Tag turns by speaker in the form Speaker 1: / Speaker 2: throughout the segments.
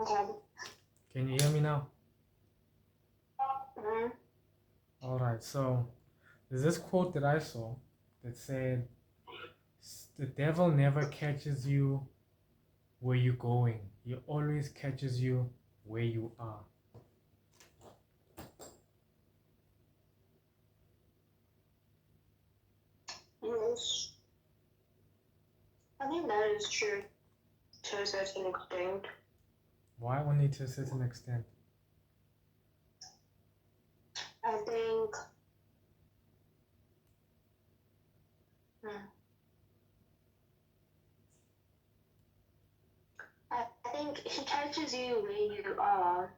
Speaker 1: Okay.
Speaker 2: Can you hear me now?
Speaker 1: Mm-hmm.
Speaker 2: All right. So there's this quote that I saw that said, "The devil never catches you where you're going. He always catches you where you are."
Speaker 1: Yes. I think that is true to a certain extent.
Speaker 2: Why only to a certain extent?
Speaker 1: I think hmm, I think he catches you where you are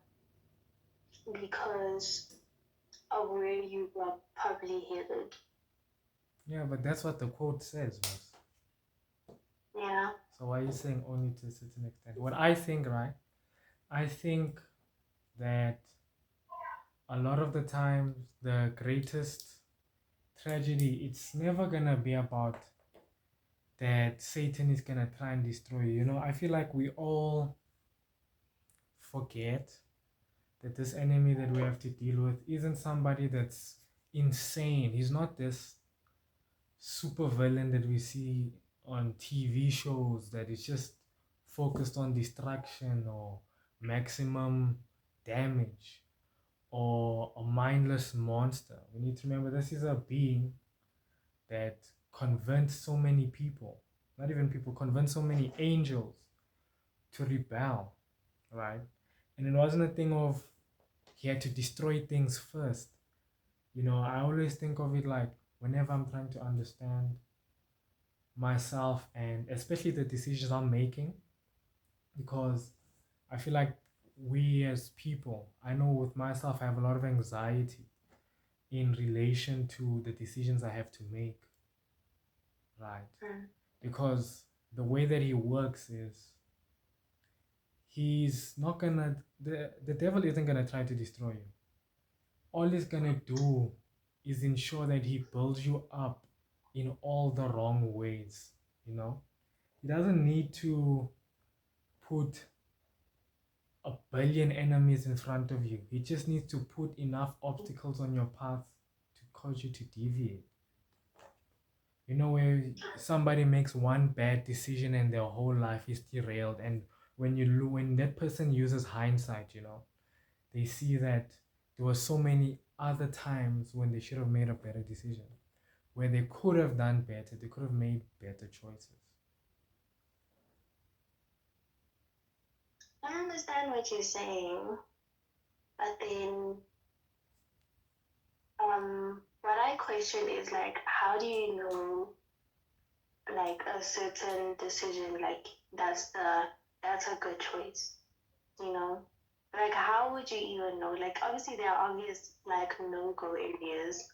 Speaker 1: because of where you are probably headed.
Speaker 2: Yeah, but that's what the quote says, Miss.
Speaker 1: Yeah.
Speaker 2: So why are you saying only to a certain extent? What I think, right? I think that a lot of the times the greatest tragedy, it's never gonna be about that Satan is gonna try and destroy you. You know, I feel like we all forget that this enemy that we have to deal with isn't somebody that's insane. He's not this super villain that we see on TV shows that is just focused on destruction or maximum damage or a mindless monster. We need to remember this is a being that convinced so many people, not even people, convinced so many angels to rebel, right? And it wasn't a thing of he had to destroy things first. You know, I always think of it like whenever I'm trying to understand myself and especially the decisions I'm making, because I feel like we as people, I know with myself, I have a lot of anxiety in relation to the decisions I have to make, right?
Speaker 1: Mm.
Speaker 2: Because the way that he works is he's not gonna, the devil isn't gonna try to destroy you. All he's gonna do is ensure that he builds you up in all the wrong ways, you know? He doesn't need to put a billion enemies in front of you. He just needs to put enough obstacles on your path to cause you to deviate. You know, where somebody makes one bad decision and their whole life is derailed, and when that person uses hindsight, you know, they see that there were so many other times when they should have made a better decision, where they could have done better, they could have made better choices.
Speaker 1: I understand what you're saying, but then what I question is like how do you know like a certain decision like that's a good choice, you know? Like how would you even know? Like obviously there are obvious like no-go areas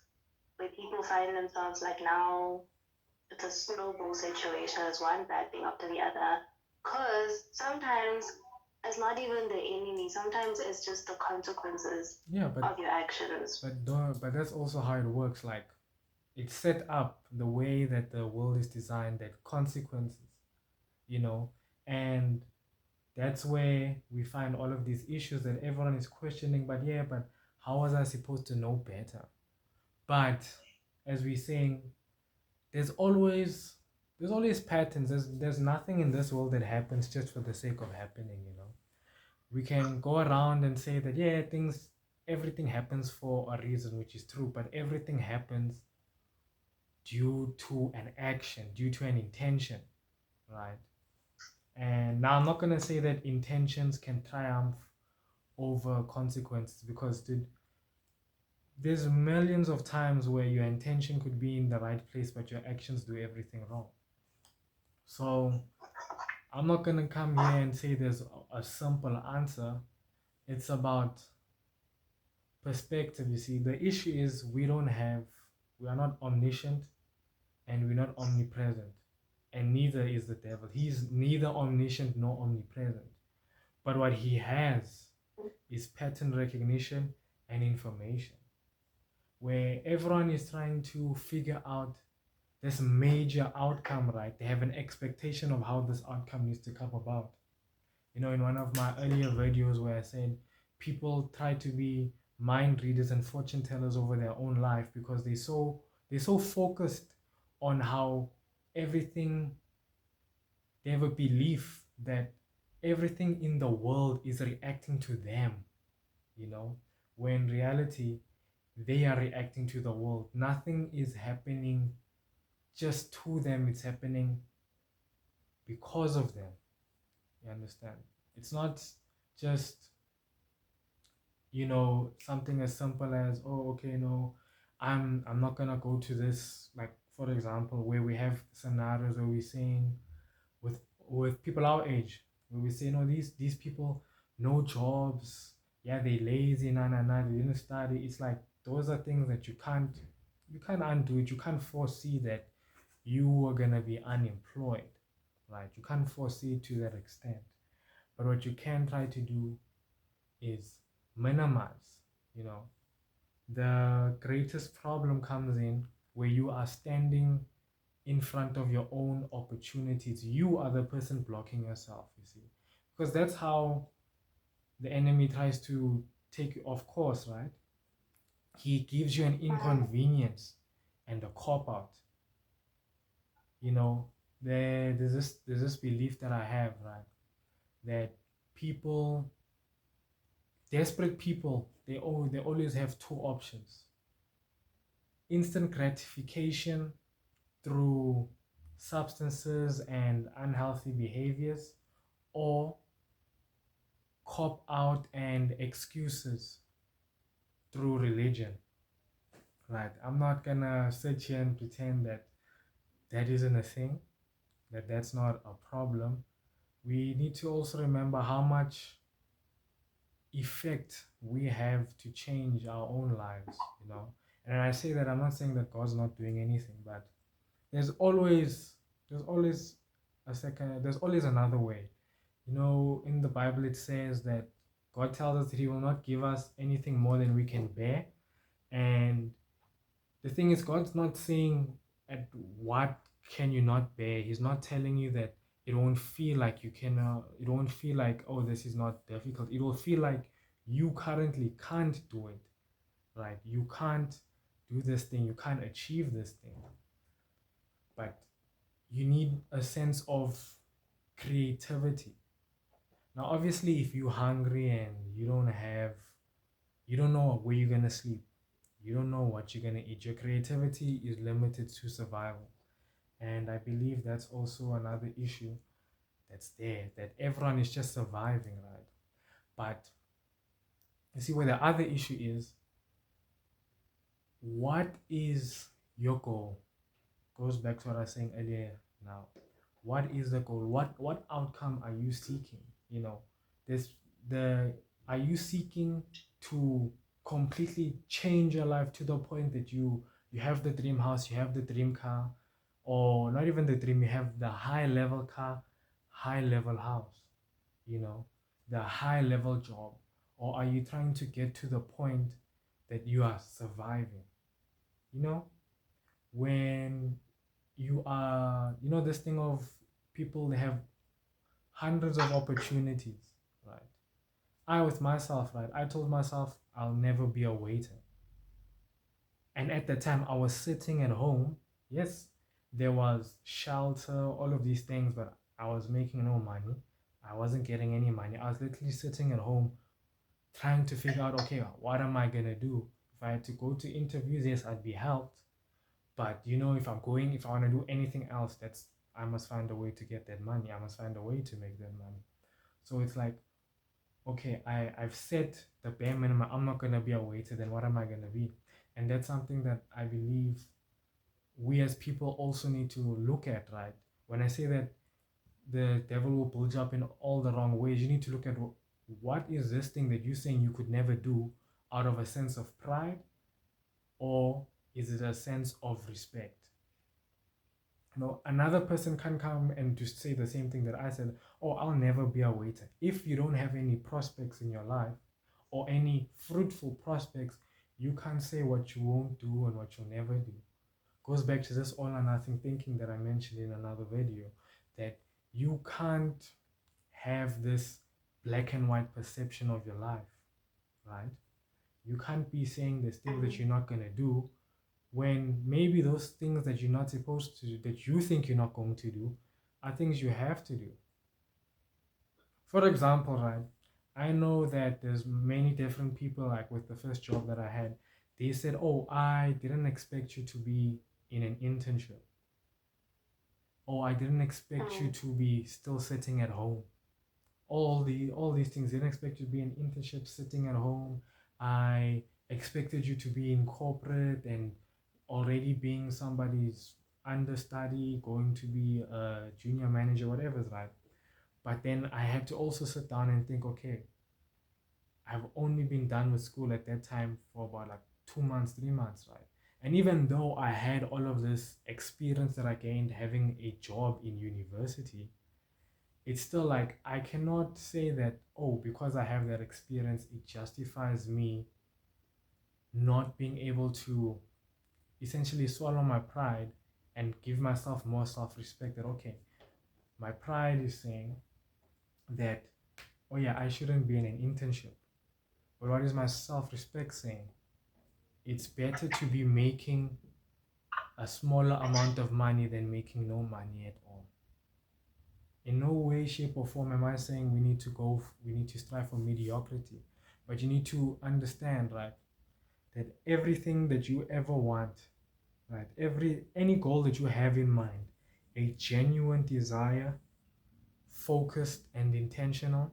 Speaker 1: where people find themselves like now it's a snowball situation, it's one bad thing after the other. Cause sometimes it's not even the enemy, sometimes it's just the consequences
Speaker 2: Yeah, but
Speaker 1: of your actions.
Speaker 2: but that's also how it works. Like it's set up the way that the world is designed, that consequences, you know, and that's where we find all of these issues that everyone is questioning. But yeah, but how was I supposed to know better? But as we're saying, there's always there's always patterns. There's nothing in this world that happens just for the sake of happening, you know. We can go around and say that yeah, things everything happens for a reason, which is true, but everything happens due to an action, due to an intention, right? And now I'm not gonna say that intentions can triumph over consequences because dude, there's millions of times where your intention could be in the right place, but your actions do everything wrong. So I'm not gonna come here and say there's a simple answer. It's about perspective. You see, the issue is we are not omniscient and we're not omnipresent. And neither is the devil. He's neither omniscient nor omnipresent. But what he has is pattern recognition and information, where everyone is trying to figure out this major outcome, right? They have an expectation of how this outcome needs to come about. You know, in one of my earlier videos where I said people try to be mind readers and fortune tellers over their own life because they're so focused on how everything, they have a belief that everything in the world is reacting to them, you know, when in reality they are reacting to the world. Nothing is happening just to them, it's happening because of them. You understand? It's not just, something as simple as, oh, okay, no, I'm not gonna go to this, like for example, where we have scenarios where we're saying with people our age, where we say, no, these people, no jobs, yeah, they lazy, they didn't study. It's like those are things that you can't undo it. You can't foresee that you are gonna be unemployed, right? You can't foresee it to that extent. But what you can try to do is minimize, you know. The greatest problem comes in where you are standing in front of your own opportunities. You are the person blocking yourself, you see. Because that's how the enemy tries to take you off course, right? He gives you an inconvenience and a cop out. You know, there's this belief that I have, right? That people, desperate people, they always have two options: instant gratification through substances and unhealthy behaviors, or cop out and excuses through religion, right? I'm not gonna sit here and pretend that that isn't a thing, that that's not a problem. We need to also remember how much effect we have to change our own lives, you know. And I say that, I'm not saying that God's not doing anything, but there's always there's always another way. You know, in the Bible it says that God tells us that He will not give us anything more than we can bear. And the thing is, God's not saying at what can you not bear. He's not telling you that it won't feel like you can. It won't feel like, oh, this is not difficult. It will feel like you currently can't do it. Right? You can't do this thing. You can't achieve this thing. But you need a sense of creativity. Now, obviously, if you're hungry and you don't know where you're gonna sleep, you don't know what you're gonna eat, your creativity is limited to survival. And I believe that's also another issue that's there, that everyone is just surviving, right? But you see, where the other issue is, what is your goal? Goes back to what I was saying earlier now. What is the goal? What outcome are you seeking? You know, this the are you seeking to completely change your life to the point that you have the dream house, you have the dream car, or not even the dream, you have the high level car, high level house, you know, the high level job? Or are you trying to get to the point that you are surviving? You know, when you are, this thing of people, they have hundreds of opportunities, right? I, with myself, right, I told myself I'll never be a waiter. And at the time I was sitting at home. Yes, there was shelter, all of these things, but I was making no money. I wasn't getting any money. I was literally sitting at home trying to figure out, okay, what am I gonna do? If I had to go to interviews, yes, I'd be helped. But if I want to do anything else, I must find a way to get that money. I must find a way to make that money. So it's like, okay, I've set the bare minimum. I'm not gonna be a waiter, then what am I gonna be? And that's something that I believe we as people also need to look at, right? When I say that the devil will build you up in all the wrong ways, you need to look at what is this thing that you're saying you could never do out of a sense of pride, or is it a sense of respect? Another person can come and just say the same thing that I said. Oh, I'll never be a waiter. If you don't have any prospects in your life or any fruitful prospects, you can't say what you won't do and what you'll never do. Goes back to this all or nothing thinking that I mentioned in another video, that you can't have this black and white perception of your life, right? You can't be saying there's things that
Speaker 1: Mhm.
Speaker 2: you're not going to do when maybe those things that you're not supposed to do, that you think you're not going to do, are things you have to do. For example, right, I know that there's many different people, like with the first job that I had, they said, oh, I didn't expect you to be in an internship. Oh, I didn't expect you
Speaker 1: Mhm.
Speaker 2: to be still sitting at home. All these things. Didn't expect you to be in internship sitting at home. I expected you to be in corporate and already being somebody's understudy, going to be a junior manager, whatever's right. But then I had to also sit down and think, okay, I've only been done with school at that time for about like 2 months, 3 months, right? And even though I had all of this experience that I gained having a job in university, it's still like I cannot say that, oh, because I have that experience, it justifies me not being able to essentially swallow my pride and give myself more self respect. That, okay, my pride is saying that, oh, yeah, I shouldn't be in an internship. But what is my self respect saying? It's better to be making a smaller amount of money than making no money at all. In no way, shape, or form am I saying we need to strive for mediocrity. But you need to understand, right, that everything that you ever want, right, any goal that you have in mind, a genuine desire, focused and intentional,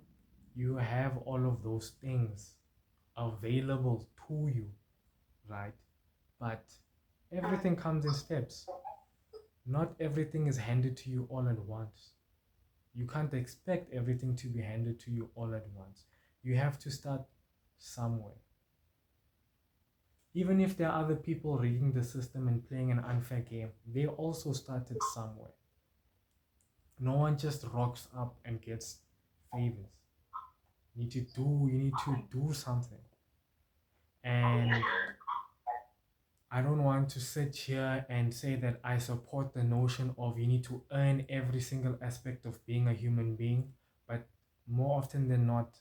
Speaker 2: you have all of those things available to you, right? But everything comes in steps. Not everything is handed to you all at once. You can't expect everything to be handed to you all at once. You have to start somewhere. Even if there are other people reading the system and playing an unfair game, they also started somewhere. No one just rocks up and gets favors. You need to do something. And I don't want to sit here and say that I support the notion of you need to earn every single aspect of being a human being, but more often than not,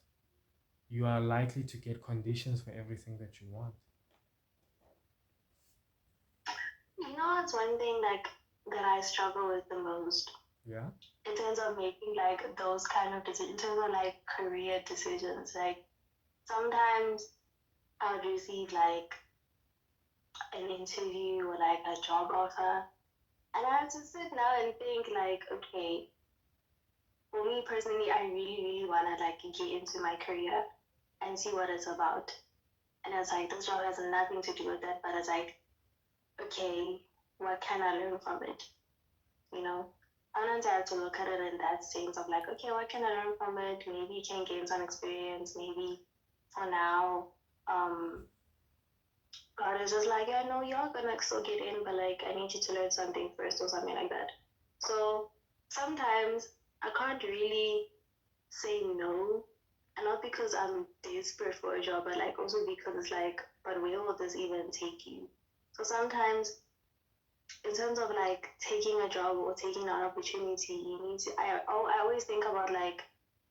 Speaker 2: you are likely to get conditions for everything that you want.
Speaker 1: You know, it's one thing like that I struggle with the most
Speaker 2: Yeah.
Speaker 1: in terms of making like those kind of decisions, in terms of like career decisions. Like sometimes I would receive like an interview or like a job offer, and I have to sit now and think like, okay, for me personally, I really, really wanna like get into my career and see what it's about. And it's like this job has nothing to do with that, but it's like, okay, what can I learn from it? You know? Sometimes I have to look at it in that sense of like, okay, what can I learn from it? Maybe you can gain some experience. Maybe for now, um, God is just like, yeah, no, you're gonna still get in, but like, I need you to learn something first or something like that. So sometimes I can't really say no, and not because I'm desperate for a job, but like also because it's like, but where will this even take you? So sometimes, in terms of like taking a job or taking an opportunity, you need to. I always think about like,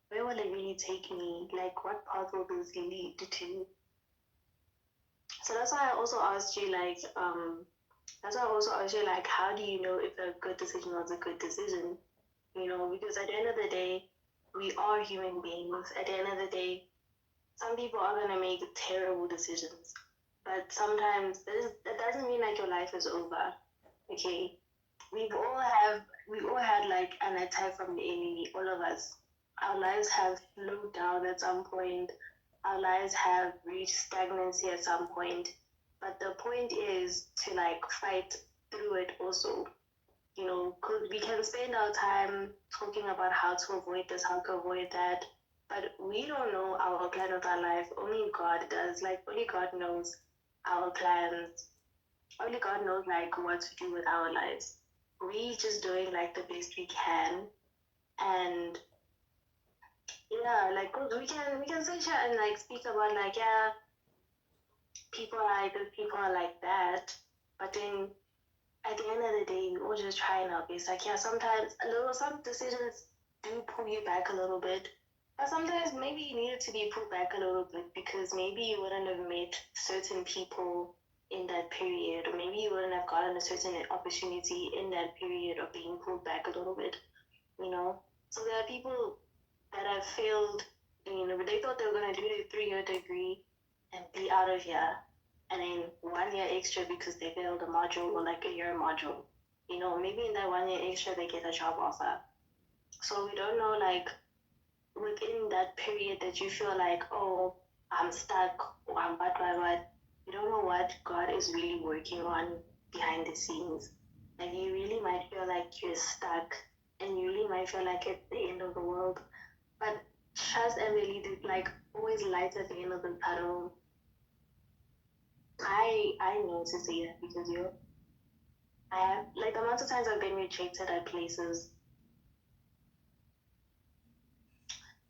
Speaker 1: where will it really take me? Like, what path will this lead to? So that's why I also asked you like, that's why I also asked you like, how do you know if a good decision was a good decision? You know, because at the end of the day, we are human beings. At the end of the day, some people are gonna make terrible decisions, but sometimes that doesn't mean like your life is over. Okay, we've all had like an attack from the enemy. All of us, our lives have slowed down at some point. Our lives have reached stagnancy at some point. But the point is to like fight through it also. You know, because we can spend our time talking about how to avoid this, how to avoid that, but we don't know our plan of our life. Only God does. Like only God knows our plans. Only God knows like what to do with our lives. We just doing like the best we can, and yeah, like 'cause we can sit here and like speak about like yeah, people are like this, people are like that, but then at the end of the day, we all just trying our best. Like, yeah, sometimes some decisions do pull you back a little bit, But sometimes maybe you needed to be pulled back a little bit because maybe you wouldn't have met certain people in that period, or maybe you wouldn't have gotten a certain opportunity in that period of being pulled back a little bit, you know? So there are people that have failed, they thought they were going to do their 3-year degree and be out of here, and then 1 year extra because they failed a module or like a year module. Maybe in that 1 year extra they get a job offer. So we don't know, like, within that period that you feel like, oh, I'm stuck or I'm what, you don't know what God is really working on behind the scenes. Like, you really might feel like you're stuck and you really might feel like it's the end of the world. But trust and believe it, like, always light at the end of the tunnel. I know to say that because I have, like, the amount of times I've been rejected at places.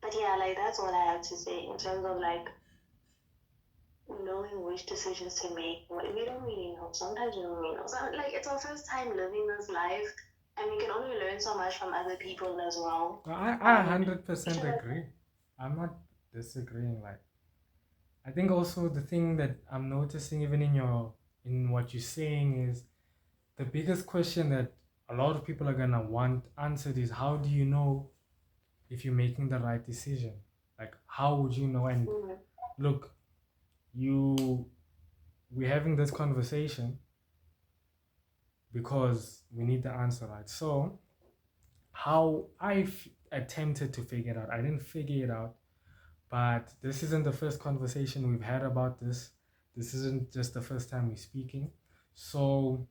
Speaker 1: But yeah, like, that's what I have to say in terms of, like, knowing which decisions to make. We don't really know. Sometimes we don't really know. So, like, it's our first time living this life, and we can only learn so much from other people as well.
Speaker 2: I 100% agree. I'm not disagreeing. Like, I think also the thing that I'm noticing even in what you're saying is the biggest question that a lot of people are gonna want answered is how do you know if you're making the right decision? Like, how would you know? And look, we're having this conversation because we need the answer, right? So how attempted to figure it out, I didn't figure it out, but this isn't the first conversation we've had about this. This isn't just the first time we're speaking. So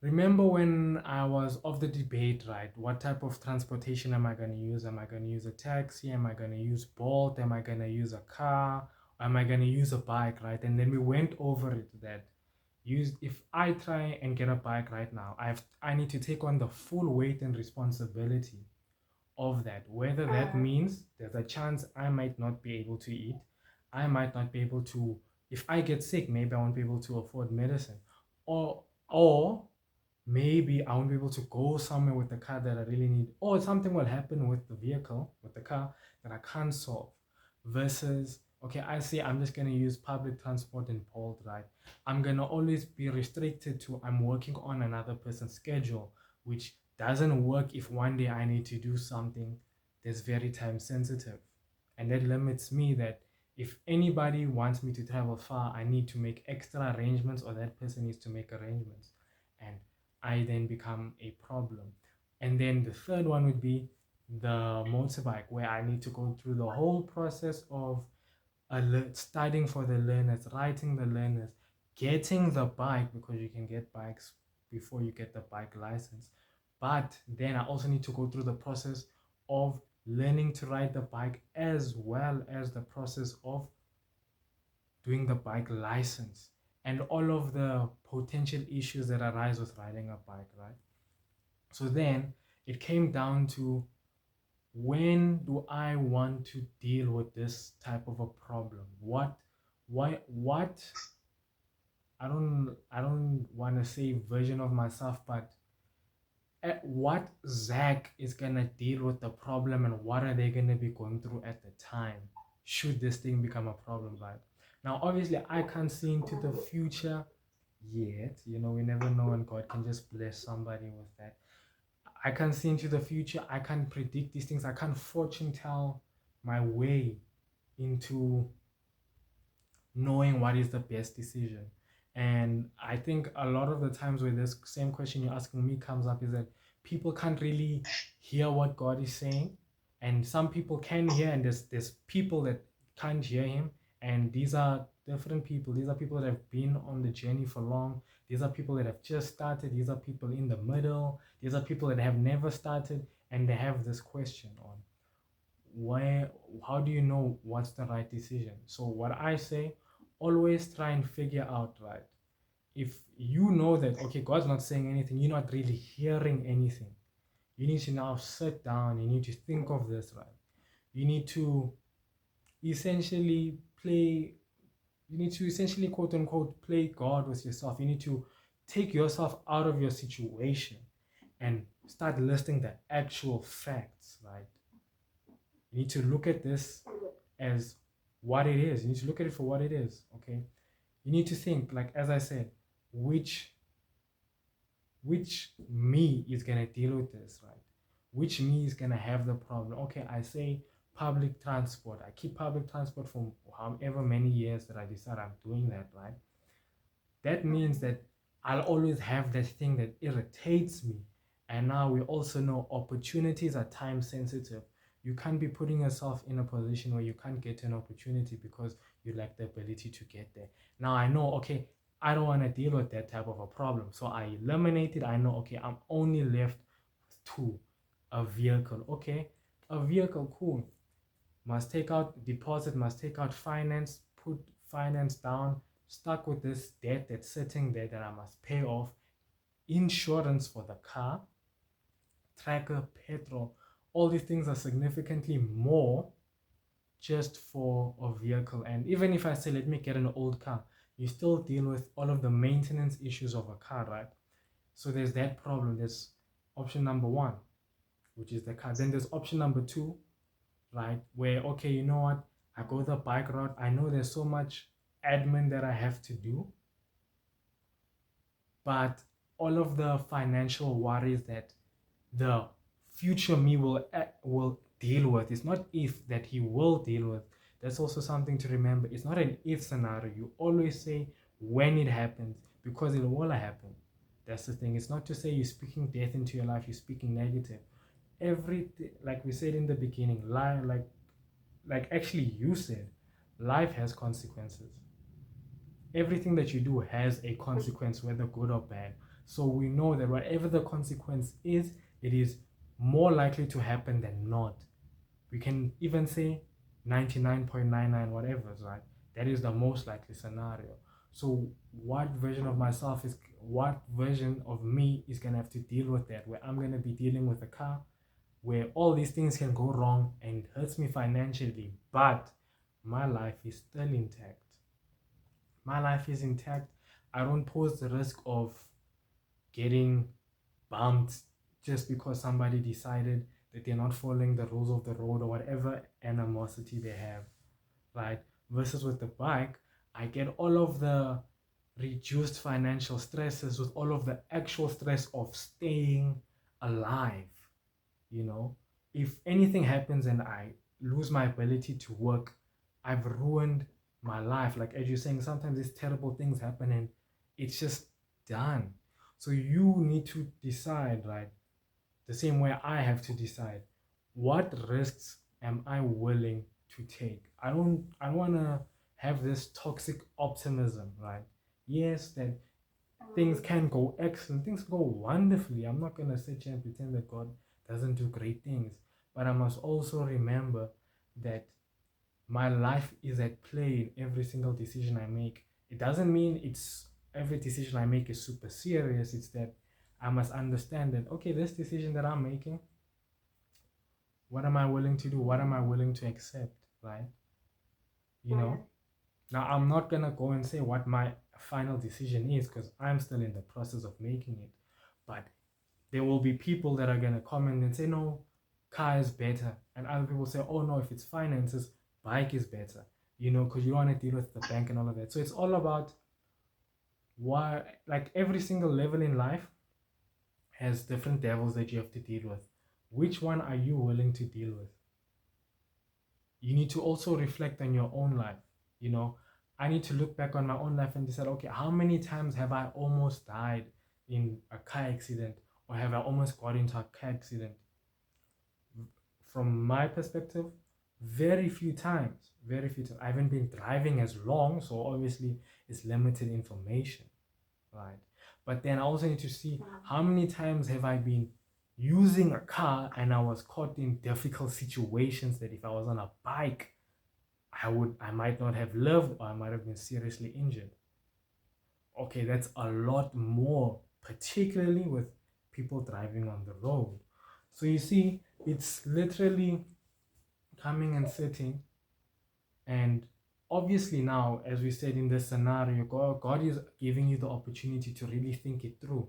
Speaker 2: remember when I was of the debate, right? What type of transportation am I going to use? Am I going to use a taxi? Am I going to use Bolt? Am I going to use a car? Am I going to use a bike, right? And then we went over it that if I try and get a bike right now, I need to take on the full weight and responsibility of that. Whether that means there's a chance I might not be able to eat, I might not be able to, if I get sick, maybe I won't be able to afford medicine, or maybe I won't be able to go somewhere with the car that I really need, or something will happen with the vehicle, with the car that I can't solve. Versus, okay, I say I'm just going to use public transport in Bolt, right? I'm going to always be restricted to I'm working on another person's schedule, which doesn't work if one day I need to do something that's very time sensitive. And that limits me that if anybody wants me to travel far, I need to make extra arrangements or that person needs to make arrangements. And I then become a problem. And then the third one would be the motorbike, where I need to go through the whole process of studying for the learners, writing the learners, getting the bike, because you can get bikes before you get the bike license. But then I also need to go through the process of learning to ride the bike as well as the process of doing the bike license and all of the potential issues that arise with riding a bike, right? So then it came down to, when do I want to deal with this type of a problem? What I don't want to say version of myself, but what Zach is gonna deal with the problem and what are they gonna be going through at the time should this thing become a problem, right? Now obviously I can't see into the future yet. We never know, and God can just bless somebody with that. I can't see into the future. I can't predict these things. I can't fortune tell my way into knowing what is the best decision. And I think a lot of the times where this same question you're asking me comes up is that people can't really hear what God is saying. And some people can hear, and there's people that can't hear him. And these are different people. These are people that have been on the journey for long. These are people that have just started. These are people in the middle. These are people that have never started, and they have this question on how do you know what's the right decision? So what I say, always try and figure out, right? If you know that, okay, God's not saying anything, you're not really hearing anything, you need to now sit down, you need to think of this, right? You need to essentially quote unquote play God with yourself. You need to take yourself out of your situation and start listing the actual facts, right? You need to look at this as what it is. You need to look at it for what it is. Okay. You need to think, like as I said, which me is gonna deal with this, right? Which me is gonna have the problem? Okay, I say public transport. I keep public transport for however many years that I decide I'm doing that, right? That means that I'll always have that thing that irritates me. And now we also know opportunities are time sensitive. You can't be putting yourself in a position where you can't get an opportunity because you lack the ability to get there. Now I know, okay, I don't want to deal with that type of a problem. So I eliminate it. I know, okay, I'm only left to a vehicle. Okay, a vehicle, cool. Must take out deposit, must take out finance, put finance down, stuck with this debt that's sitting there that I must pay off, insurance for the car, tracker, petrol. All these things are significantly more just for a vehicle. And even if I say, let me get an old car, you still deal with all of the maintenance issues of a car, right? So there's that problem. There's option number one, which is the car. Then there's option number two, right? Where, okay, you know what? I go the bike route. I know there's so much admin that I have to do, but all of the financial worries that the future me will deal with. It's not if that he will deal with. That's also something to remember. It's not an if scenario. You always say when it happens because it will happen. That's the thing. It's not to say you're speaking death into your life. You're speaking negative. Everything, like we said in the beginning, like actually you said, life has consequences. Everything that you do has a consequence, whether good or bad. So we know that whatever the consequence is, it is more likely to happen than not. We can even say 99.99 whatever, right? That is the most likely scenario. So what version of me is gonna have to deal with that, where I'm gonna be dealing with a car where all these things can go wrong and it hurts me financially, but my life is still intact. My life is intact. I don't pose the risk of getting bumped just because somebody decided that they're not following the rules of the road or whatever animosity they have, right? Versus with the bike, I get all of the reduced financial stresses with all of the actual stress of staying alive. You know, if anything happens and I lose my ability to work, I've ruined my life. Like as you're saying, sometimes these terrible things happen and it's just done. So you need to decide, right? The same way I have to decide, what risks am I willing to take? I don't want to have this toxic optimism, right? Yes, that things can go excellent, things go wonderfully. I'm not gonna sit here and pretend that God doesn't do great things, but I must also remember that my life is at play in every single decision I make. It doesn't mean it's every decision I make is super serious. It's that I must understand that, okay, this decision that I'm making, what am I willing to do? What am I willing to accept, right? You know? Now, I'm not gonna go and say what my final decision is because I'm still in the process of making it. But there will be people that are gonna comment and say, no, car is better. And other people say, oh no, if it's finances, bike is better. You know, because you want to deal with the bank and all of that. So it's all about why, like every single level in life has different devils that you have to deal with. Which one are you willing to deal with? You need to also reflect on your own life. You know, I need to look back on my own life and decide, okay, how many times have I almost died in a car accident, or have I almost got into a car accident? From my perspective, very few times. Very few times. I haven't been driving as long, so obviously it's limited information, right? But then I also need to see how many times have I been using a car and I was caught in difficult situations that if I was on a bike, I might not have lived, or I might have been seriously injured. Okay, that's a lot more, particularly with people driving on the road. So you see, it's literally coming and sitting, and obviously now, as we said in this scenario, God is giving you the opportunity to really think it through.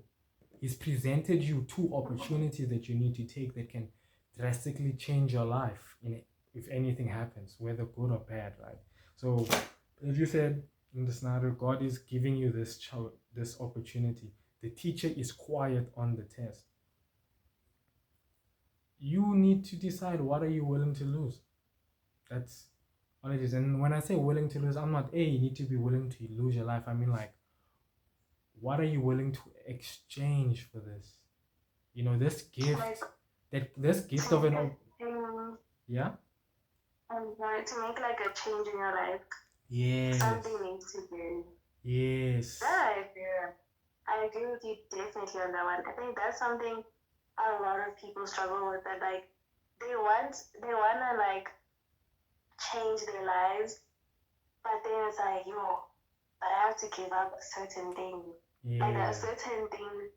Speaker 2: He's presented you two opportunities that you need to take that can drastically change your life in if anything happens, whether good or bad, right? So, as you said in the scenario, God is giving you this opportunity. The teacher is quiet on the test. You need to decide, what are you willing to lose. That's all it is. And when I say willing to lose, I'm not, hey, you need to be willing to lose your life. I mean, like, what are you willing to exchange for this? You know, this gift,
Speaker 1: Like
Speaker 2: this gift
Speaker 1: to
Speaker 2: of
Speaker 1: make
Speaker 2: an yeah.
Speaker 1: to make like a change in your life,
Speaker 2: Yes.
Speaker 1: something needs to be.
Speaker 2: Yes.
Speaker 1: I agree with you definitely on that one. I think that's something a lot of people struggle with. That like they wanna like change their lives, but then it's like, yo, but I have to give up a certain thing. Like a certain thing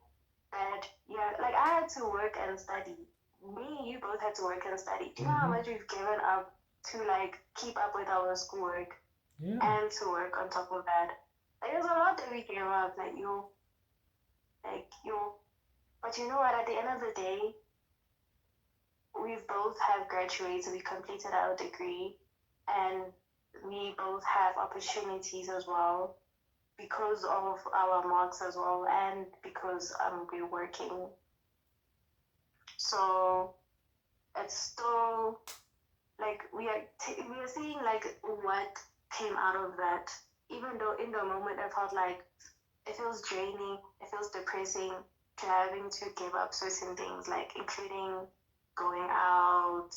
Speaker 1: that, yeah, like I had to work and study. Me and you both had to work and study. Do you know how much we've given up to like keep up with our schoolwork and to work on top of that? Like there's a lot that we gave up. But you know what? At the end of the day, we both have graduated. We completed our degree, and we both have opportunities as well because of our marks as well, and because we're working. So it's still like we are seeing like what came out of that. Even though in the moment I felt like it feels draining, it feels depressing to having to give up certain things, like including going out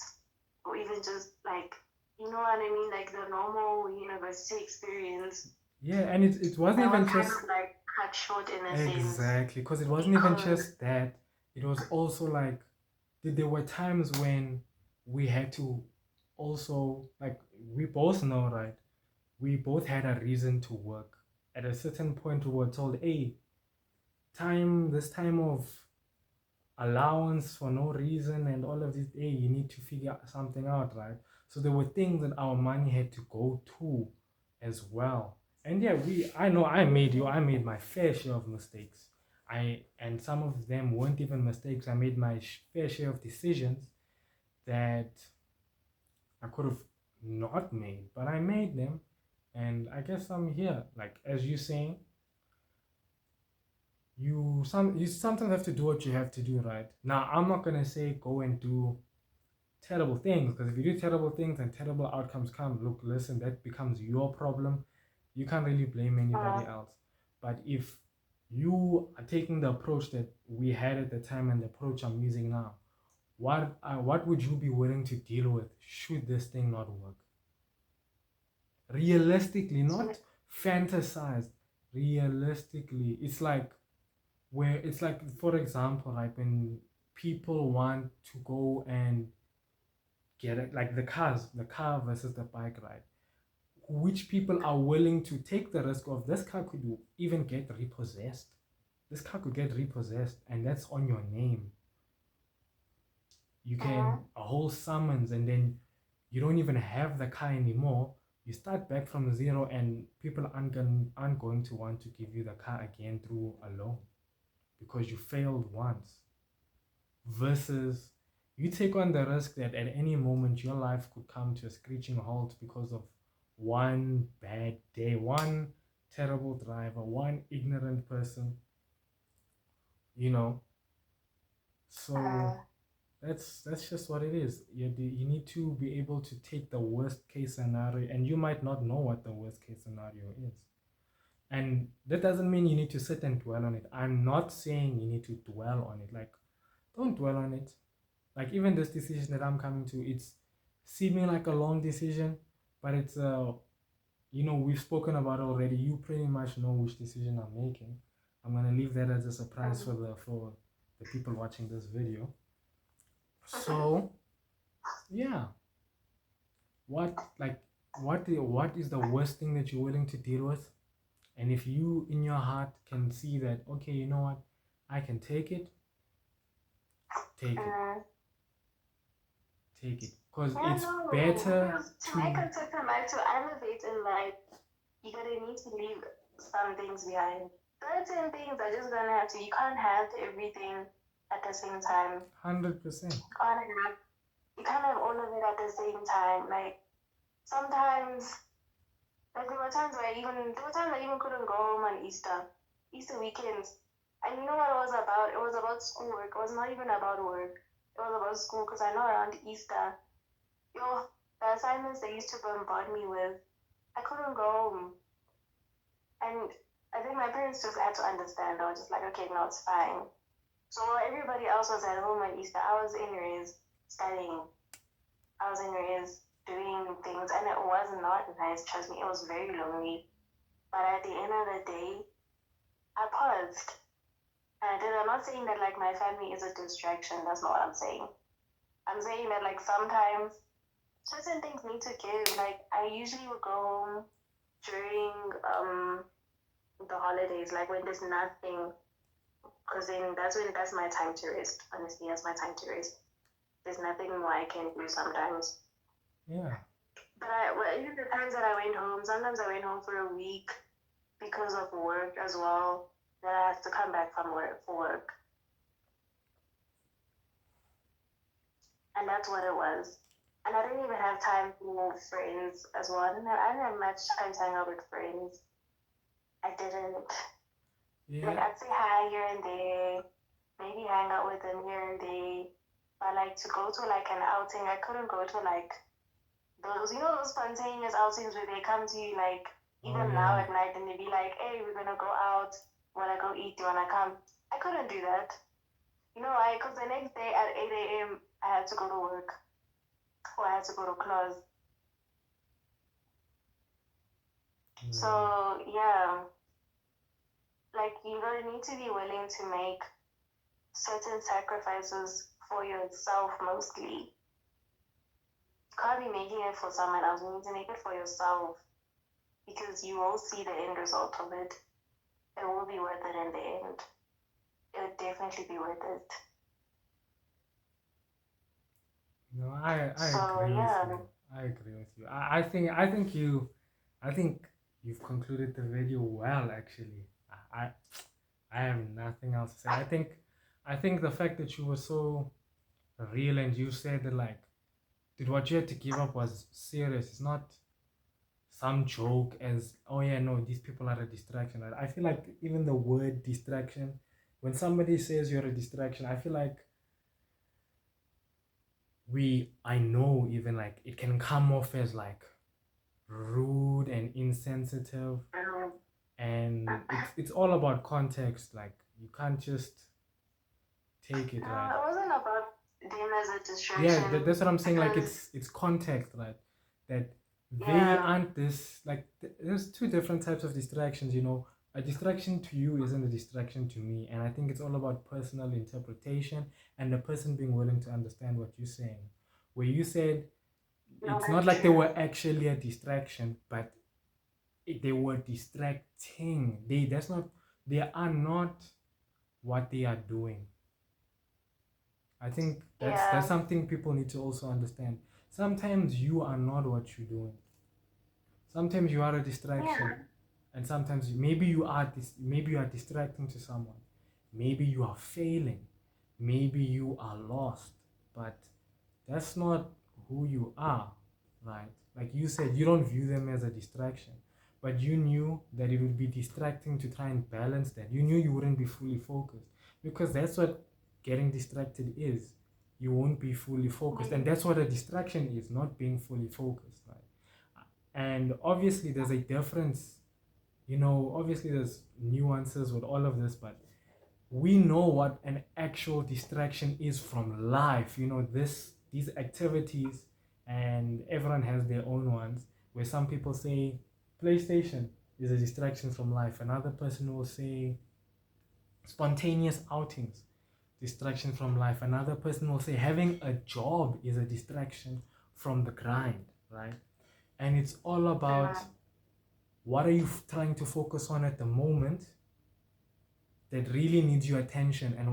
Speaker 1: or even just like, you know what I mean, like the normal university experience.
Speaker 2: Yeah, and it wasn't even just
Speaker 1: kind of like cut short in a sense.
Speaker 2: Exactly, because it wasn't even just that. It was also like there were times when we had to also, like, we both know, right? We both had a reason to work. At a certain point, we were told, hey, this time of allowance for no reason and all of this, hey, you need to figure something out, right? So there were things that our money had to go to as well. And yeah, I know I made my fair share of mistakes. And some of them weren't even mistakes. I made my fair share of decisions that I could have not made, but I made them. And I guess I'm here. Like, as you saying, you sometimes have to do what you have to do, right? Now, I'm not gonna say go and do terrible things, because if you do terrible things and terrible outcomes come, look, listen, that becomes your problem. You can't really blame anybody else. But if you are taking the approach that we had at the time and the approach I'm using now, what would you be willing to deal with should this thing not work? Realistically, not fantasized. Realistically, it's like for example, like when people want to go and get it, like the car versus the bike ride, which people are willing to take the risk of this car could even get repossessed. This car could get repossessed, and that's on your name. You can a whole summons, and then you don't even have the car anymore. You start back from zero, and people aren't going to want to give you the car again through a loan because you failed once. Versus you take on the risk that at any moment your life could come to a screeching halt because of one bad day, one terrible driver, one ignorant person, so that's just what it is. You need to be able to take the worst case scenario, and you might not know what the worst case scenario is, and that doesn't mean you need to sit and dwell on it. I'm not saying you need to dwell on it. Like, don't dwell on it. Like, even this decision that I'm coming to, it's seeming like a long decision, but it's we've spoken about it already. You pretty much know which decision I'm making. I'm gonna leave that as a surprise for the people watching this video. So yeah, what is the worst thing that you're willing to deal with? And if you in your heart can see that, okay, you know what, I can take it, take it. Take it, because it's better
Speaker 1: to make a certain life, to elevate in life. You're gonna need to leave some things behind. Certain things are just gonna have to. You can't have everything at the same time.
Speaker 2: 100%.
Speaker 1: you can't have all of it at the same time. Like sometimes, like there were times I even couldn't go home on Easter weekends. And you know what it was about? It was about schoolwork. It was not even about work. It was about school because I know around Easter, yo, the assignments they used to bombard me with, I couldn't go home. And I think my parents just had to understand. They were just like, okay, no, it's fine. So while everybody else was at home on Easter, I was in Riz studying. I was in Riz doing things, and it was not nice. Trust me, it was very lonely. But at the end of the day, I paused. And I'm not saying that like my family is a distraction. That's not what I'm saying. I'm saying that like sometimes certain things need to give. Like I usually would go home during the holidays, like when there's nothing, because then that's my time to rest. Honestly, that's my time to rest. There's nothing more I can do sometimes.
Speaker 2: Yeah.
Speaker 1: But even the times that I went home, sometimes I went home for a week because of work as well. Then I have to come back from work for work, and that's what it was. And I didn't even have time for friends as well. I didn't have much time to hang out with friends. I didn't. Like
Speaker 2: Yeah.
Speaker 1: I'd say hi here and there, maybe hang out with them here and there. But like to go to like an outing, I couldn't go to like those, those spontaneous outings where they come to you like
Speaker 2: Oh
Speaker 1: even now
Speaker 2: yeah.
Speaker 1: at night and they be like, hey, we're gonna go out. Wanna go eat? Do you wanna come? I couldn't do that. Because the next day at 8 a.m. I had to go to work or I had to go to class.
Speaker 2: Yeah.
Speaker 1: So yeah, like you gotta need to be willing to make certain sacrifices for yourself mostly. You can't be making it for someone else. You need to make it for yourself because you will see the end result of it. It will be worth it in the end. It would definitely be worth it.
Speaker 2: No, I
Speaker 1: So
Speaker 2: agree with
Speaker 1: yeah,
Speaker 2: you. I agree with you. I think you've concluded the video well actually. I I have nothing else to say. I think the fact that you were so real and you said that like dude what you had to give up was serious. It's not some joke as oh yeah no these people are a distraction. I feel like even the word distraction, when somebody says you're a distraction, I feel like I know even like it can come off as like rude and insensitive,
Speaker 1: um,
Speaker 2: and it's all about context. Like you can't just take it right.
Speaker 1: it wasn't about them as a
Speaker 2: Yeah,
Speaker 1: distraction
Speaker 2: that's what I'm saying. Like
Speaker 1: because
Speaker 2: it's context, right? That they
Speaker 1: yeah,
Speaker 2: aren't this like there's two different types of distractions. A distraction to you isn't a distraction to me, and I think it's all about personal interpretation and the person being willing to understand what you're saying. Where you said
Speaker 1: no,
Speaker 2: it's not
Speaker 1: that's
Speaker 2: like they
Speaker 1: true.
Speaker 2: were actually a distraction, but they were distracting. They are not what they are doing. I think that's
Speaker 1: Yeah,
Speaker 2: something people need to also understand. Sometimes you are not what you're doing. Sometimes you are a distraction,
Speaker 1: yeah,
Speaker 2: and sometimes maybe you are distracting to someone. Maybe you are failing. Maybe you are lost. But that's not who you are, right? Like you said, you don't view them as a distraction, but you knew that it would be distracting to try and balance that. You knew you wouldn't be fully focused because that's what getting distracted is. You won't be fully focused, and that's what a distraction is, not being fully focused, right? And obviously, there's a difference. Obviously, there's nuances with all of this, but we know what an actual distraction is from life. These activities, and everyone has their own ones. Where some people say PlayStation is a distraction from life, another person will say spontaneous outings, distraction from life, another person will say having a job is a distraction from the grind, right? And it's all about
Speaker 1: yeah,
Speaker 2: what are you trying to focus on at the moment that really needs your attention, and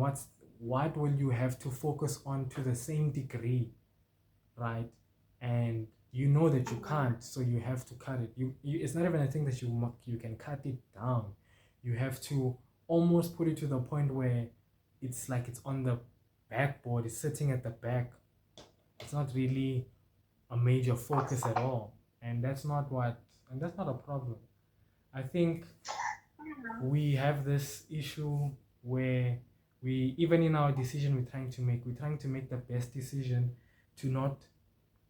Speaker 2: what will you have to focus on to the same degree, right? And you know that you
Speaker 1: mm-hmm.
Speaker 2: can't, so you have to cut it. It's not even a thing that you can cut it down. You have to almost put it to the point where it's like it's on the backboard, it's sitting at the back, It's not really a major focus at all. And that's not what, and that's not a problem. I think we have this issue where we, even in our decision we're trying to make the best decision to not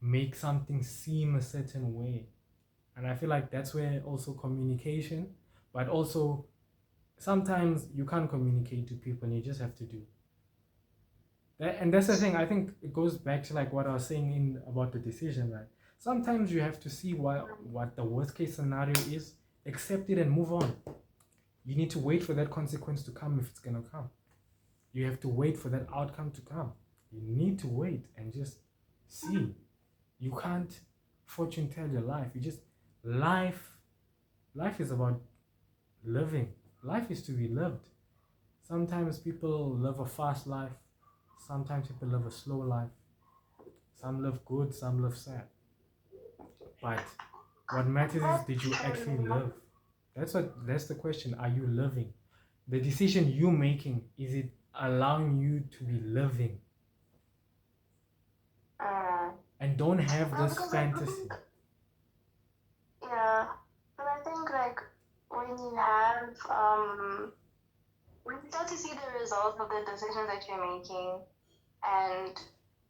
Speaker 2: make something seem a certain way. And I feel like that's where also communication, but also sometimes you can't communicate to people and you just have to do that. And that's the thing. I think it goes back to like what I was saying in about the decision, right? Sometimes you have to see what the worst case scenario is, accept it and move on. You need to wait for that consequence to come if it's gonna come. You have to wait for that outcome to come. You need to wait and just see. You can't fortune tell your life. You just life. Life is about living. Life is to be lived. Sometimes people live a fast life. Sometimes people live a slow life. Some live good, some live sad. But what matters is, did you actually live? That's the question. Are you living? The decision you're making, is it allowing you to be living? And don't have
Speaker 1: No,
Speaker 2: this
Speaker 1: because
Speaker 2: fantasy.
Speaker 1: yeah, but I think like when you have when you start to see the results of the decisions that you're making, and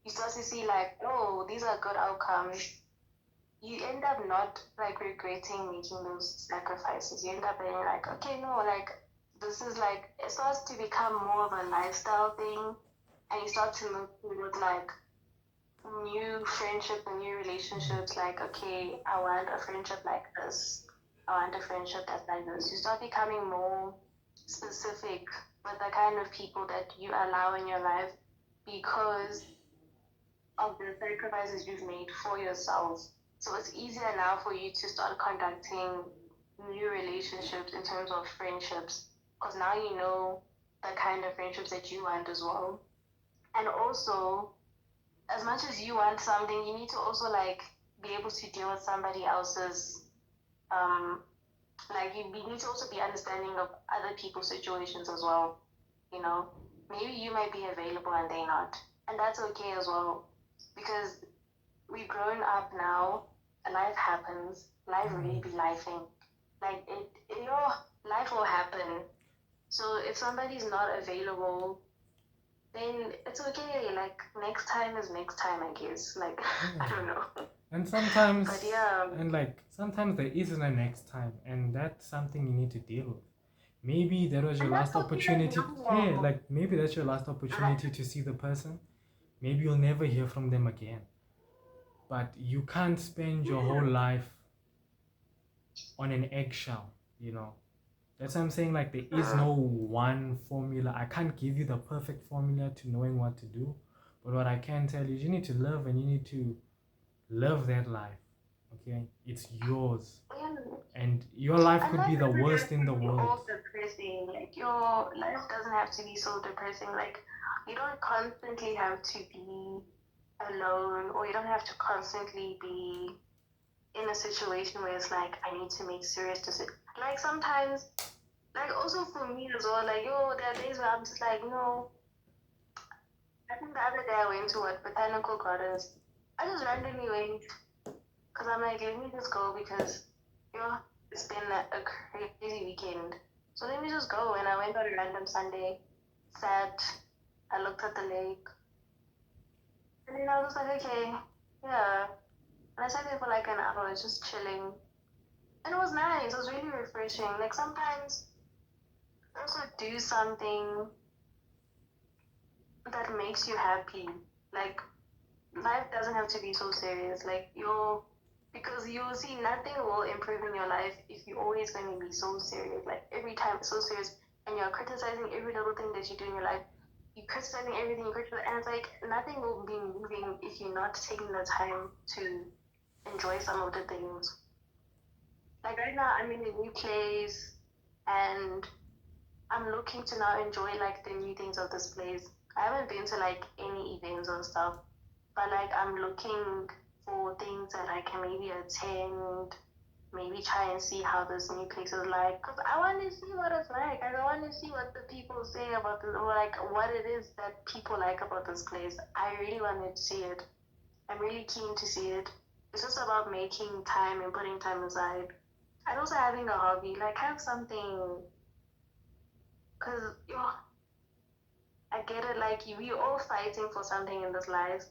Speaker 1: you start to see like, oh, these are good outcomes, you end up not like regretting making those sacrifices. You end up being like, okay, no, like this is like, it starts to become more of a lifestyle thing, and you start to move towards like new friendship and new relationships. Like, okay, I want a friendship like this. I want a friendship that's like this. You start becoming more specific with the kind of people that you allow in your life because of the sacrifices you've made for yourself. So it's easier now for you to start conducting new relationships in terms of friendships because now you know the kind of friendships that you want as well. And also, as much as you want something, you need to also like be able to deal with somebody else's like you need to also be understanding of other people's situations as well. You know, maybe you might be available and they not, and that's okay as well because we've grown up now. Life happens. Life really be lifing. Like it, life will happen. So if somebody's not available, then it's okay. Like next time is next time, I guess. Like I don't know.
Speaker 2: And sometimes,
Speaker 1: But yeah,
Speaker 2: and like sometimes there isn't a next time, and that's something you need to deal with. Maybe that was your
Speaker 1: and that's
Speaker 2: last
Speaker 1: okay as
Speaker 2: opportunity. Yeah,
Speaker 1: well.
Speaker 2: like maybe that's your last opportunity to see the person. Maybe you'll never hear from them again. But you can't spend your whole life on an eggshell, you know. That's what I'm saying. Like, there is no one formula. I can't give you the perfect formula to knowing what to do. But what I can tell you, you need to live and you need to live that life. Okay? It's yours.
Speaker 1: Yeah.
Speaker 2: And your life
Speaker 1: And
Speaker 2: could
Speaker 1: life
Speaker 2: be the
Speaker 1: doesn't
Speaker 2: worst
Speaker 1: have
Speaker 2: in
Speaker 1: to
Speaker 2: the
Speaker 1: be
Speaker 2: world.
Speaker 1: all depressing. Like your life doesn't have to be so depressing. Like you don't constantly have to be alone, or you don't have to constantly be in a situation where it's like I need to make serious decisions. Like sometimes, like also for me as well. Like there are days where I'm just like, no. I think the other day I went to what botanical gardens. I just randomly went because I'm like, let me just go because it's been a crazy weekend. So let me just go. And I went on a random Sunday, sat, I looked at the lake, and then I was like, okay, yeah. And I sat there for like an hour, just chilling. And it was nice. It was really refreshing. Like sometimes also do something that makes you happy. Like life doesn't have to be so serious. Like because you'll see nothing will improve in your life if you're always going to be so serious. Like every time it's so serious, and you're criticizing every little thing that you do in your life. You're criticizing everything, and it's like nothing will be moving if you're not taking the time to enjoy some of the things. Like right now, I'm in a new place, and I'm looking to now enjoy like the new things of this place. I haven't been to like any events or stuff, but like I'm looking for things that I can maybe attend, maybe try and see how this new place is like. Cause I want to see what it's like. I want to see what the people say about this, or like what it is that people like about this place. I really want to see it. I'm really keen to see it. It's just about making time and putting time aside. And also having a hobby, like have something, because I get it, like we all fighting for something in this life,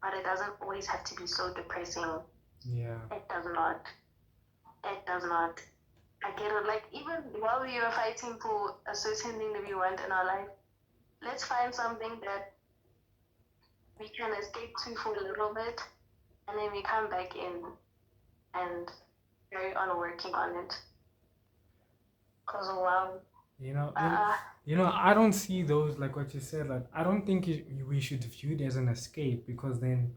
Speaker 1: but it doesn't always have to be so depressing.
Speaker 2: Yeah.
Speaker 1: It does not. It does not. I get it. Like even while we are fighting for a certain thing that we want in our life, let's find something that we can escape to for a little bit, and then we come back in and carry on working on it. Cause wow,
Speaker 2: You know,
Speaker 1: uh,
Speaker 2: I don't see those, like what you said. Like, I don't think we should view it as an escape, because then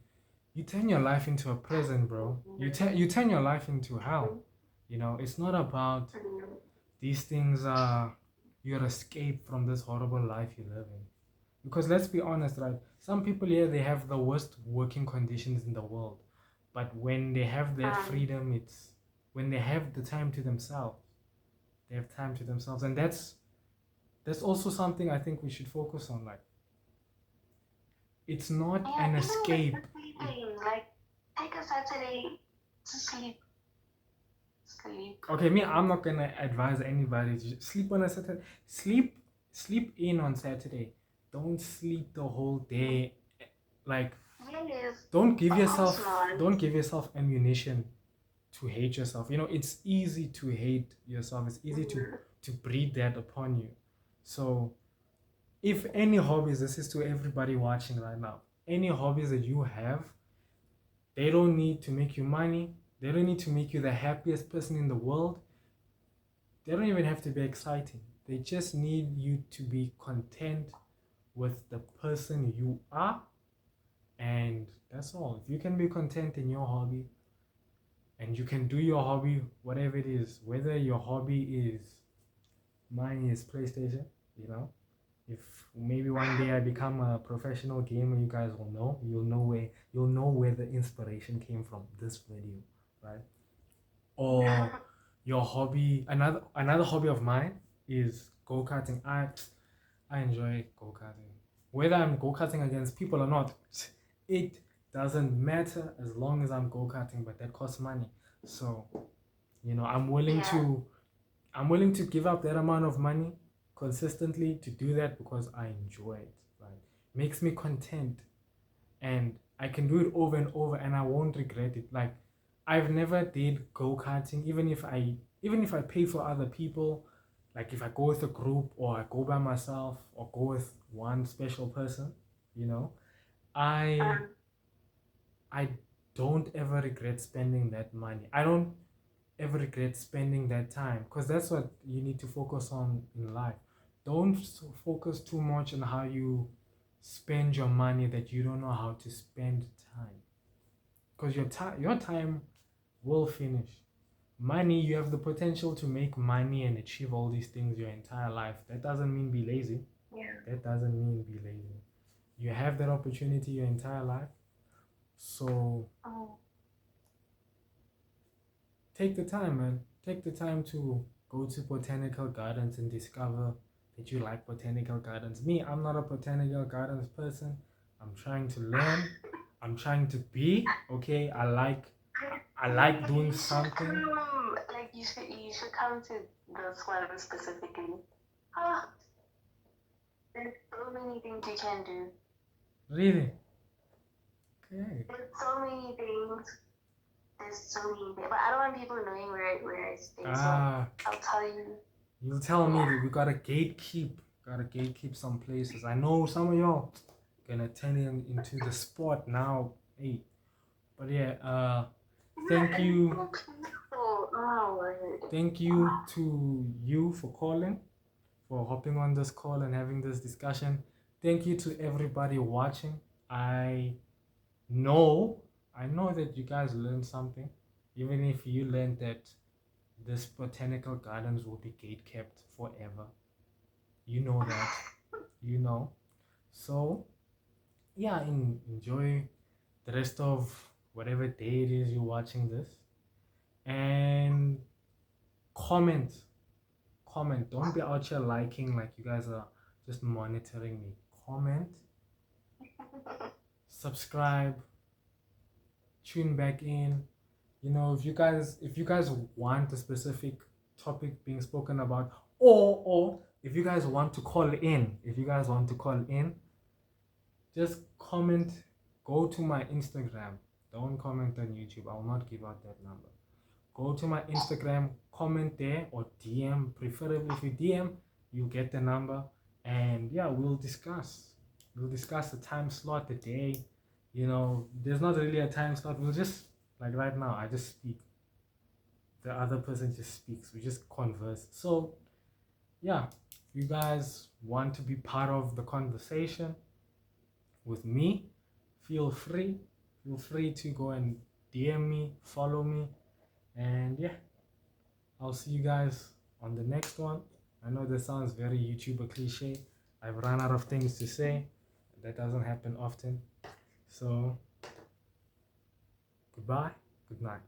Speaker 2: you turn your life into a prison, bro. You turn your life into hell. You know, it's not about these things are your escape from this horrible life you live in. Because let's be honest, right? Some people here, they have the worst working conditions in the world, but when they have that freedom, it's when they have the time to themselves. They have time to themselves, and that's also something I think we should focus on. Like, it's not
Speaker 1: yeah,
Speaker 2: an
Speaker 1: even
Speaker 2: escape.
Speaker 1: with sleeping, like take a Saturday to sleep. Sleep.
Speaker 2: Okay, me, I'm not gonna advise anybody to sleep on a Saturday. Sleep in on Saturday. Don't sleep the whole day. Like,
Speaker 1: Yes,
Speaker 2: don't give
Speaker 1: of course
Speaker 2: yourself
Speaker 1: not.
Speaker 2: don't give yourself ammunition to hate yourself. You know, it's easy to hate yourself. It's easy to breed that upon you. So, if any hobbies, this is to everybody watching right now, any hobbies that you have, they don't need to make you money. They don't need to make you the happiest person in the world. They don't even have to be exciting. They just need you to be content with the person you are. And that's all. If you can be content in your hobby, and you can do your hobby, whatever it is, whether your hobby is, mine is PlayStation, you know. If maybe one day I become a professional gamer, you guys will know. You'll know where the inspiration came from, this video, right? Or your hobby, another hobby of mine is go-karting. I enjoy go-karting. Whether I'm go-karting against people or not, it doesn't matter as long as I'm go-karting, but that costs money. So, you know, I'm willing to give up that amount of money consistently to do that because I enjoy it. Right? Makes me content, and I can do it over and over, and I won't regret it. Like, I've never did go-karting, even if I pay for other people, like if I go with a group or I go by myself or go with one special person, you know, I I don't ever regret spending that money. I don't ever regret spending that time, because that's what you need to focus on in life. Don't focus too much on how you spend your money that you don't know how to spend time, because your time will finish. Money, you have the potential to make money and achieve all these things your entire life. That doesn't mean be lazy.
Speaker 1: Yeah.
Speaker 2: That doesn't mean be lazy. You have that opportunity your entire life. So take the time, man. Take the time to go to botanical gardens and discover that you like botanical gardens. Me, I'm not a botanical gardens person. I'm trying to learn. I'm trying to be, okay. I like doing something.
Speaker 1: Like you should come to this one specifically. Ah, there's so many things you can do.
Speaker 2: Really? Okay.
Speaker 1: There's so many things. There's so many things. But I don't want people knowing where I stay. So I'll tell you.
Speaker 2: You'll tell me that we gotta gatekeep some places. I know some of y'all gonna turn into the sport now. Hey, but yeah, thank you. Thank you to you for calling, for hopping on this call and having this discussion. Thank you to everybody watching. I know, I know that you guys learned something, even if you learned that this botanical gardens will be gate kept forever. You know that. You know. So, yeah, enjoy the rest of whatever day it is you're watching this. And comment. Comment. Don't be out here liking like you guys are just monitoring me. Comment. Subscribe. tune back in. If you guys want a specific topic being spoken about, or if you guys want to call in, just comment. Go to my Instagram. Don't comment on YouTube. I will not give out that number. Go to my Instagram, comment there, or DM. Preferably, if you DM, you get the number, and yeah, we'll discuss. We'll discuss the time slot, the day. There's not really a time slot. We'll just, like right now, I just speak. The other person just speaks. We just converse. So yeah, if you guys want to be part of the conversation with me, feel free. Feel free to go and DM me, follow me, and yeah, I'll see you guys on the next one. I know this sounds very YouTuber cliche. I've run out of things to say. That doesn't happen often. So, goodbye, good night.